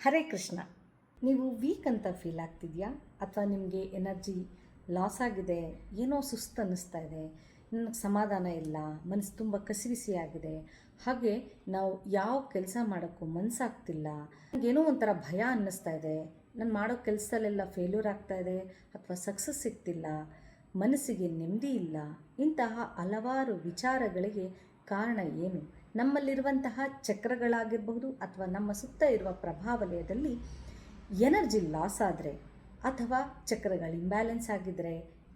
ಹರೇ ಕೃಷ್ಣ. ನೀವು ವೀಕ್ ಅಂತ ಫೀಲ್ ಆಗ್ತಿದೆಯಾ? ಅಥವಾ ನಿಮಗೆ ಎನರ್ಜಿ ಲಾಸ್ ಆಗಿದೆ, ಏನೋ ಸುಸ್ತು ಅನ್ನಿಸ್ತಾ ಇದೆ, ನನಗೆ ಸಮಾಧಾನ ಇಲ್ಲ, ಮನಸ್ಸು ತುಂಬ ಕಸಿವಿಸಿಯಾಗಿದೆ, ಹಾಗೆ ನಾವು ಯಾವ ಕೆಲಸ ಮಾಡೋಕ್ಕೂ ಮನಸ್ಸಾಗ್ತಿಲ್ಲ, ನನಗೇನೋ ಒಂಥರ ಭಯ ಅನ್ನಿಸ್ತಾ ಇದೆ, ನಾನು ಮಾಡೋ ಕೆಲಸದಲ್ಲೆಲ್ಲ ಫೇಲ್ಯೂರ್ ಆಗ್ತಾ ಇದೆ ಅಥವಾ ಸಕ್ಸಸ್ ಸಿಗ್ತಿಲ್ಲ, ಮನಸ್ಸಿಗೆ ನೆಮ್ಮದಿ ಇಲ್ಲ, ಇಂತಹ ಹಲವಾರು ವಿಚಾರಗಳಿಗೆ ಕಾರಣ ಏನು? ನಮ್ಮಲ್ಲಿರುವಂತಹ ಚಕ್ರಗಳಾಗಿರಬಹುದು ಅಥವಾ ನಮ್ಮ ಸುತ್ತ ಇರುವ ಪ್ರಭಾವಲಯದಲ್ಲಿ ಎನರ್ಜಿ ಲಾಸ್ ಆದರೆ ಅಥವಾ ಚಕ್ರಗಳು ಇಂಬ್ಯಾಲೆನ್ಸ್ ಆಗಿದ್ದರೆ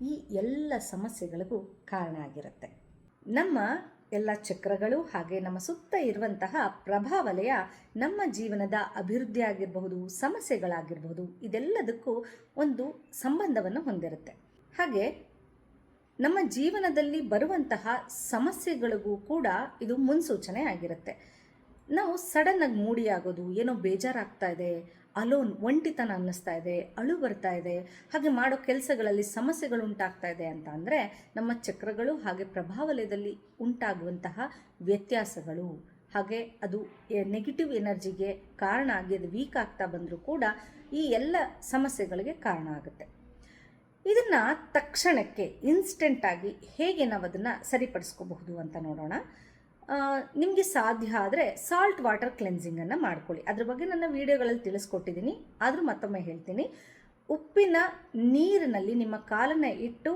ಈ ಎಲ್ಲ ಸಮಸ್ಯೆಗಳಿಗೂ ಕಾರಣ ಆಗಿರುತ್ತೆ. ನಮ್ಮ ಎಲ್ಲ ಚಕ್ರಗಳು ಹಾಗೆ ನಮ್ಮ ಸುತ್ತ ಇರುವಂತಹ ಪ್ರಭಾವಲಯ ನಮ್ಮ ಜೀವನದ ಅಭಿವೃದ್ಧಿ ಆಗಿರಬಹುದು, ಸಮಸ್ಯೆಗಳಾಗಿರಬಹುದು, ಇದೆಲ್ಲದಕ್ಕೂ ಒಂದು ಸಂಬಂಧವನ್ನು ಹೊಂದಿರುತ್ತೆ. ಹಾಗೆ ನಮ್ಮ ಜೀವನದಲ್ಲಿ ಬರುವಂತಹ ಸಮಸ್ಯೆಗಳಿಗೂ ಕೂಡ ಇದು ಮುನ್ಸೂಚನೆ ಆಗಿರುತ್ತೆ. ನಾವು ಸಡನ್ನಾಗಿ ಮೂಡಿಯಾಗೋದು, ಏನೋ ಬೇಜಾರಾಗ್ತಾ ಇದೆ, ಅಲೋನ್ ಒಂಟಿತನ ಅನ್ನಿಸ್ತಾ ಇದೆ, ಅಳು ಬರ್ತಾ ಇದೆ, ಹಾಗೆ ಮಾಡೋ ಕೆಲಸಗಳಲ್ಲಿ ಸಮಸ್ಯೆಗಳು ಉಂಟಾಗ್ತಾ ಇದೆ ಅಂತ ಅಂದರೆ ನಮ್ಮ ಚಕ್ರಗಳು ಹಾಗೆ ಪ್ರಭಾವಲಯದಲ್ಲಿ ಉಂಟಾಗುವಂತಹ ವ್ಯತ್ಯಾಸಗಳು, ಹಾಗೆ ಅದು ನೆಗೆಟಿವ್ ಎನರ್ಜಿಗೆ ಕಾರಣ ಆಗಿ ಅದು ವೀಕ್ ಆಗ್ತಾ ಬಂದರೂ ಕೂಡ ಈ ಎಲ್ಲ ಸಮಸ್ಯೆಗಳಿಗೆ ಕಾರಣ ಆಗುತ್ತೆ. ಇದನ್ನು ತಕ್ಷಣಕ್ಕೆ ಇನ್ಸ್ಟೆಂಟಾಗಿ ಹೇಗೆ ನಾವು ಅದನ್ನು ಸರಿಪಡಿಸ್ಕೋಬಹುದು ಅಂತ ನೋಡೋಣ. ನಿಮಗೆ ಸಾಧ್ಯ ಆದರೆ ಸಾಲ್ಟ್ ವಾಟರ್ ಕ್ಲೆನ್ಸಿಂಗನ್ನು ಮಾಡ್ಕೊಳ್ಳಿ. ಅದ್ರ ಬಗ್ಗೆ ನನ್ನ ವಿಡಿಯೋಗಳಲ್ಲಿ ತಿಳಿಸ್ಕೊಟ್ಟಿದ್ದೀನಿ, ಆದರೂ ಮತ್ತೊಮ್ಮೆ ಹೇಳ್ತೀನಿ. ಉಪ್ಪಿನ ನೀರಿನಲ್ಲಿ ನಿಮ್ಮ ಕಾಲನ್ನು ಇಟ್ಟು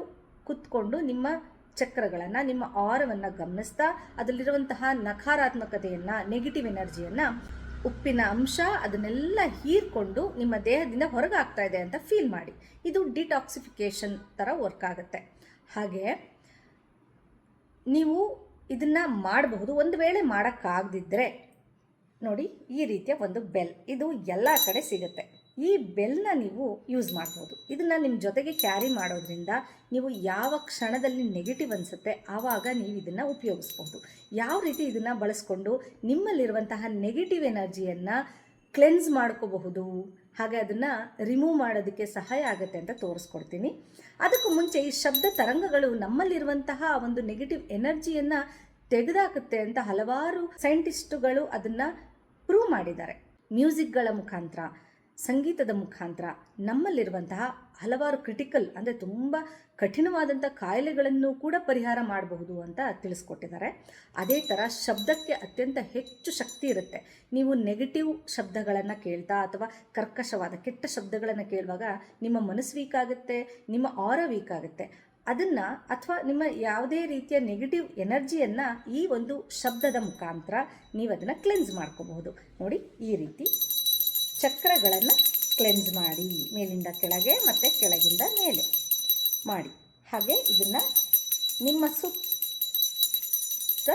ಕುತ್ಕೊಂಡು ನಿಮ್ಮ ಚಕ್ರಗಳನ್ನು, ನಿಮ್ಮ ಆರವನ್ನು ಗಮನಿಸ್ತಾ ಅದರಲ್ಲಿರುವಂತಹ ನಕಾರಾತ್ಮಕತೆಯನ್ನು, ನೆಗೆಟಿವ್ ಎನರ್ಜಿಯನ್ನು, ಉಪ್ಪಿನ ಅಂಶ ಅದನ್ನೆಲ್ಲ ಹೀರ್ಕೊಂಡು ನಿಮ್ಮ ದೇಹದಿಂದ ಹೊರಗೆ ಆಗ್ತಾ ಇದೆ ಅಂತ ಫೀಲ್ ಮಾಡಿ. ಇದು ಡಿಟಾಕ್ಸಿಫಿಕೇಷನ್ ಥರ ವರ್ಕ್ ಆಗುತ್ತೆ. ಹಾಗೆ ನೀವು ಇದನ್ನು ಮಾಡಬಹುದು. ಒಂದು ವೇಳೆ ಮಾಡೋಕ್ಕಾಗದಿದ್ದರೆ ನೋಡಿ, ಈ ರೀತಿಯ ಒಂದು ಬೆಲ್, ಇದು ಎಲ್ಲ ಕಡೆ ಸಿಗುತ್ತೆ. ಈ ಬೆಲ್ನ ನೀವು ಯೂಸ್ ಮಾಡ್ಬೋದು. ಇದನ್ನು ನಿಮ್ಮ ಜೊತೆಗೆ ಕ್ಯಾರಿ ಮಾಡೋದ್ರಿಂದ ನೀವು ಯಾವ ಕ್ಷಣದಲ್ಲಿ ನೆಗೆಟಿವ್ ಅನಿಸುತ್ತೆ ಆವಾಗ ನೀವು ಇದನ್ನು ಉಪಯೋಗಿಸ್ಬೋದು. ಯಾವ ರೀತಿ ಇದನ್ನು ಬಳಸ್ಕೊಂಡು ನಿಮ್ಮಲ್ಲಿರುವಂತಹ ನೆಗೆಟಿವ್ ಎನರ್ಜಿಯನ್ನು ಕ್ಲೆನ್ಸ್ ಮಾಡ್ಕೋಬಹುದು, ಹಾಗೆ ಅದನ್ನು ರಿಮೂವ್ ಮಾಡೋದಕ್ಕೆ ಸಹಾಯ ಆಗುತ್ತೆ ಅಂತ ತೋರಿಸ್ಕೊಡ್ತೀನಿ. ಅದಕ್ಕೂ ಮುಂಚೆ ಈ ಶಬ್ದ ತರಂಗಗಳು ನಮ್ಮಲ್ಲಿರುವಂತಹ ಒಂದು ನೆಗೆಟಿವ್ ಎನರ್ಜಿಯನ್ನು ತೆಗೆದಾಕುತ್ತೆ ಅಂತ ಹಲವಾರು ಸೈಂಟಿಸ್ಟುಗಳು ಅದನ್ನು ಪ್ರೂವ್ ಮಾಡಿದ್ದಾರೆ. ಮ್ಯೂಸಿಕ್ಗಳ ಮುಖಾಂತರ, ಸಂಗೀತದ ಮುಖಾಂತರ ನಮ್ಮಲ್ಲಿರುವಂತಹ ಹಲವಾರು ಕ್ರಿಟಿಕಲ್ ಅಂದರೆ ತುಂಬ ಕಠಿಣವಾದಂಥ ಕಾಯಿಲೆಗಳನ್ನು ಕೂಡ ಪರಿಹಾರ ಮಾಡಬಹುದು ಅಂತ ತಿಳಿಸ್ಕೊಟ್ಟಿದ್ದಾರೆ. ಅದೇ ಥರ ಶಬ್ದಕ್ಕೆ ಅತ್ಯಂತ ಹೆಚ್ಚು ಶಕ್ತಿ ಇರುತ್ತೆ. ನೀವು ನೆಗೆಟಿವ್ ಶಬ್ದಗಳನ್ನು ಕೇಳ್ತಾ ಅಥವಾ ಕರ್ಕಶವಾದ ಕೆಟ್ಟ ಶಬ್ದಗಳನ್ನು ಕೇಳುವಾಗ ನಿಮ್ಮ ಮನಸ್ಸು ವೀಕ್ ಆಗುತ್ತೆ, ನಿಮ್ಮ ಆರ ವೀಕ್ ಆಗುತ್ತೆ. ಅದನ್ನು ಅಥವಾ ನಿಮ್ಮ ಯಾವುದೇ ರೀತಿಯ ನೆಗೆಟಿವ್ ಎನರ್ಜಿಯನ್ನು ಈ ಒಂದು ಶಬ್ದದ ಮುಖಾಂತರ ನೀವು ಅದನ್ನು ಕ್ಲೆನ್ಸ್ ಮಾಡ್ಕೋಬಹುದು. ನೋಡಿ, ಈ ರೀತಿ ಚಕ್ರಗಳನ್ನು ಕ್ಲೆನ್ಸ್ ಮಾಡಿ, ಮೇಲಿಂದ ಕೆಳಗೆ ಮತ್ತು ಕೆಳಗಿಂದ ಮೇಲೆ ಮಾಡಿ. ಹಾಗೆ ಇದನ್ನು ನಿಮ್ಮ ಸುತ್ತ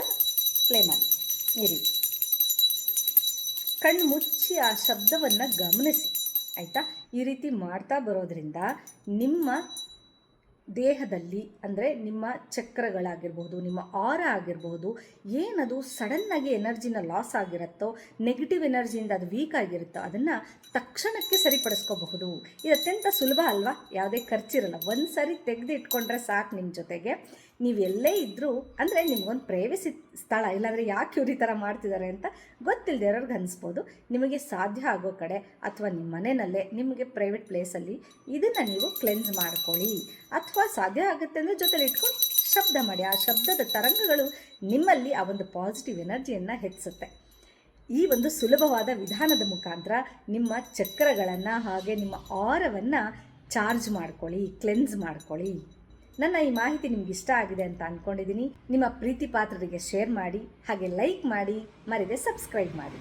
ಪ್ಲೇ ಮಾಡಿ. ಈ ರೀತಿ ಕಣ್ಣು ಮುಚ್ಚಿ ಆ ಶಬ್ದವನ್ನು ಗಮನಿಸಿ, ಆಯಿತಾ? ಈ ರೀತಿ ಮಾಡ್ತಾ ಬರೋದ್ರಿಂದ ನಿಮ್ಮ ದೇಹದಲ್ಲಿ ಅಂದರೆ ನಿಮ್ಮ ಚಕ್ರಗಳಾಗಿರ್ಬೋದು, ನಿಮ್ಮ ಆರ ಆಗಿರ್ಬೋದು, ಏನದು ಸಡನ್ನಾಗಿ ಎನರ್ಜಿನ ಲಾಸ್ ಆಗಿರುತ್ತೋ, ನೆಗೆಟಿವ್ ಎನರ್ಜಿಯಿಂದ ಅದು ವೀಕ್ ಆಗಿರುತ್ತೋ ಅದನ್ನು ತಕ್ಷಣಕ್ಕೆ ಸರಿಪಡಿಸ್ಕೋಬಹುದು. ಇದು ಅತ್ಯಂತ ಸುಲಭ ಅಲ್ವಾ? ಯಾವುದೇ ಖರ್ಚಿರಲ್ಲ. ಒಂದು ಸರಿ ತೆಗೆದು ಇಟ್ಕೊಂಡ್ರೆ ಸಾಕು. ನಿಮ್ಮ ಜೊತೆಗೆ ನೀವು ಎಲ್ಲೇ ಇದ್ದರೂ, ಅಂದರೆ ನಿಮಗೊಂದು ಪ್ರೈವಸಿ ಸ್ಥಳ, ಇಲ್ಲಾಂದರೆ ಯಾಕೆ ಇವ್ರು ಈ ಥರ ಮಾಡ್ತಿದ್ದಾರೆ ಅಂತ ಗೊತ್ತಿಲ್ಲದೆ ಇರೋರ್ಗೆ ಅನಿಸ್ಬೋದು. ನಿಮಗೆ ಸಾಧ್ಯ ಆಗೋ ಕಡೆ ಅಥವಾ ನಿಮ್ಮ ಮನೆಯಲ್ಲೇ ನಿಮಗೆ ಪ್ರೈವೇಟ್ ಪ್ಲೇಸಲ್ಲಿ ಇದನ್ನು ನೀವು ಕ್ಲೆನ್ಸ್ ಮಾಡ್ಕೊಳ್ಳಿ. ಅಥವಾ ಸಾಧ್ಯ ಆಗುತ್ತೆ ಅಂದರೆ ಜೊತೆಲಿ ಇಟ್ಕೊಂಡು ಶಬ್ದ ಮಾಡಿ. ಆ ಶಬ್ದದ ತರಂಗಗಳು ನಿಮ್ಮಲ್ಲಿ ಆ ಒಂದು ಪಾಸಿಟಿವ್ ಎನರ್ಜಿಯನ್ನು ಹೆಚ್ಚಿಸುತ್ತೆ. ಈ ಒಂದು ಸುಲಭವಾದ ವಿಧಾನದ ಮುಖಾಂತರ ನಿಮ್ಮ ಚಕ್ರಗಳನ್ನು ಹಾಗೆ ನಿಮ್ಮ ಆರವನ್ನು ಚಾರ್ಜ್ ಮಾಡ್ಕೊಳ್ಳಿ, ಕ್ಲೆನ್ಸ್ ಮಾಡ್ಕೊಳ್ಳಿ. ನನ್ನ ಈ ಮಾಹಿತಿ ನಿಮ್ಗೆ ಇಷ್ಟ ಆಗಿದೆ ಅಂತ ಅಂದ್ಕೊಂಡಿದ್ದೀನಿ. ನಿಮ್ಮ ಪ್ರೀತಿ ಪಾತ್ರರಿಗೆ ಶೇರ್ ಮಾಡಿ, ಹಾಗೆ ಲೈಕ್ ಮಾಡಿ, ಮರೆಯದೆ ಸಬ್ಸ್ಕ್ರೈಬ್ ಮಾಡಿ.